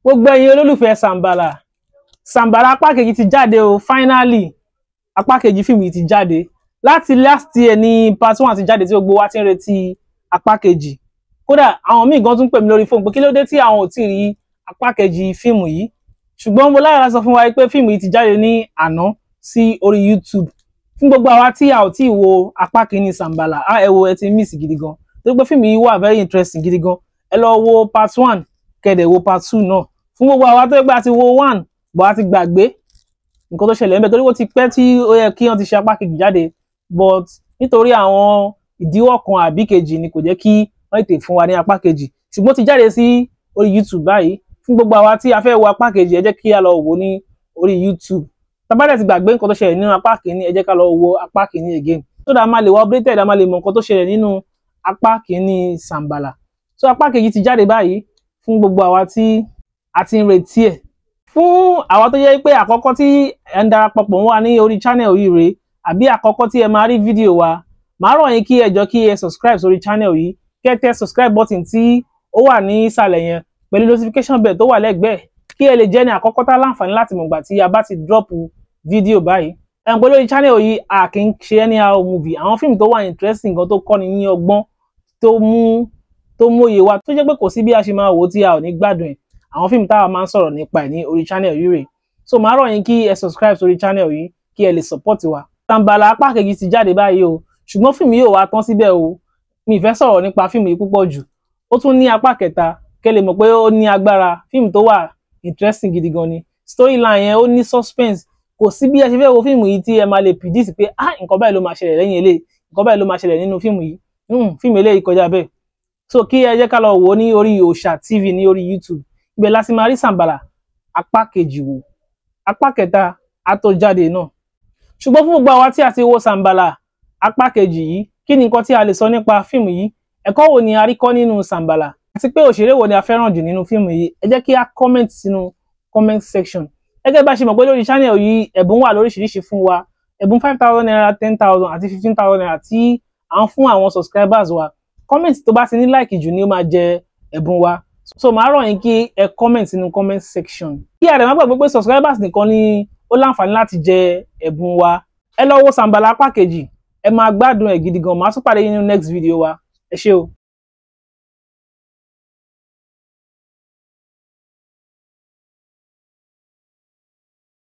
Gbogbo ẹ̀yin olólùfẹ́ Sambala apá kejì ti jáde o, finally apá kejì fíìmù yìí ti jáde. Láti last year ní part 1 ti jáde tí gbogbo wa ti ń retí apá kejì. Kódà àwọn míì gan tún pè mí lórí fóònù pé kí ló dé tí àwọn ò tí rí apá kejì fíìmù yìí. Ṣùgbọ́n mo láyọ̀ láti sọ fún wa pé fíìmù yìí ti jáde ní àná sí orí YouTube. Fún gbogbo àwa tí a ò tí wo apá kìíní Sambala, ẹ wo ẹ ti miss gidi gan. Torí pé fíìmù yìí wà very interesting gidi gan. Ẹ lọ wo part 1 kẹ̀dẹ̀ wo part 2 náà. Fún gbogbo àwa tó gbà ti wo 1 bọ̀ a ti gbàgbé nǹkan tó ṣẹlẹ̀ ńbẹ̀ torí ó ti pẹ́ tí ó yẹ kí wọ́n ti ṣe apá kejì jáde, but nítorí àwọn ìdíwọ́ kan àbí kejì ni kò jẹ́ kí wọ́n tètè fún wa ní apá kejì. Ṣùgbọ́n ó ti jáde sí orí YouTube báyìí. Fún gbogbo àwa tí a fẹ́ wo apá kejì, ẹ jẹ́ kí a lọ wò ní orí YouTube. Tá bá dẹ̀ ti gbàgbé nǹkan tó ṣẹlẹ̀ nínú apá kìíní, ẹ jẹ́ ká lọ wo apá kìíní again. So that a máa lè wá updated, a máa lè mọ nǹkan tó ṣẹlẹ̀ nínú apá kìíní Sambala. So apá kejì ti jáde báyìí fún gbogbo àwa tí a ti ń retí ẹ̀. Fún àwa tó jẹ́ pé àkọ́kọ́ tí ẹ ń darapọ̀ pọ̀ wá ní orí channel yìí rèé, àbí àkọ́kọ́ tí ẹ máa rí fídíò wa, màá rọ̀ yín kí ẹ jọ kí ẹ subscribe sórí channel yìí, kẹ́ tẹ subscribe button tí ó wà ní ìsàlẹ̀ yẹn pẹ̀lú notification bell tó wà lẹ́gbẹ̀ẹ́, kí ẹ lè jẹ́ ní àkọ́kọ́ tá láǹfààní láti mọ̀ gbà tí a bá ti drop fídíò báyìí. Ẹ mọ̀ pé lórí channel yìí a kì í ṣe anyhow movie, àwọn fíìmù tó wà interesting gan tó kọ́ni ní ọgbọ́n, tó mú òye wa, tó jẹ́ pé kò sí bí a ṣe máa wò tí a ò ní gbádùn ẹ̀. Àwọn fíìmù táwa máa ń sọ̀rọ̀ nípa ẹ̀ ní orí channel yìí rèé. So màá rọ̀ yín kí ẹ subscribe sórí channel yìí kí ẹ lè support wa. Sambala apá kejì ti jáde báyìí o, ṣùgbọ́n fíìmù yìí ò wá tán síbẹ̀ o. Mi ì fẹ́ sọ̀rọ̀ nípa fíìmù yìí púpọ̀ jù. Ó tún ní apá kẹta, kẹ́ lè mọ̀ pé ó ní agbára. Fíìmù tó wà interesting gidi gan ni. Storyline yẹn ó ní suspense. Kò sí bí ẹ ṣe fẹ́ wo fíìmù yìí tí ẹ máa lè predict pé nǹkan báyìí ló máa ṣẹlẹ̀ lẹ́yìn eléyìí, nǹkan báyìí ló máa ṣẹlẹ̀ nínú fíìmù yìí. Fíìmù eléyìí kọjá bẹ́ẹ̀. So kí ẹ jẹ́ ká lọ wò ó ní orí Òòṣà TV ní orí YouTube. Ibẹ̀ la sì máa rí Sambala apá kejì wò. Apá kẹta á tó jáde náà. Ṣùgbọ́n fún gbogbo àwa tí a ti wo Sambala apá kejì yìí, kí ni nǹkan tí a lè sọ nípa fíìmù yìí? Ẹ̀kọ́ wo ni a rí kọ́ nínú Sambala? Àti pé òṣèré wo ni a fẹ́ràn jù nínú fíìmù yìí? Ẹ jẹ́ kí a comment sínú comment section. Gẹ́gẹ́ bá ṣe mọ̀ pé lórí channel yìí ẹ̀bùn wà lóríṣiríṣi fún wa. Ẹ̀bùn 5,000 naira, 10,000 àti 15,000 naira tí à ń fún àwọn subscribers wa. Comment tó bá ti ní like jù ni ó máa jẹ ẹ̀bùn wa. So màá rọ̀ yín kí ẹ comment sínú comment section. Kí a dẹ̀ má gbàgbé pé subscribers nìkan ni ó láǹfààní láti jẹ ẹ̀bùn wa. Ẹ lọ wo Sambala apá kejì, ẹ máa gbádùn ẹ̀ gidi gan. Màá tún pàdé yín nínú next video wa. Ẹ ṣé o.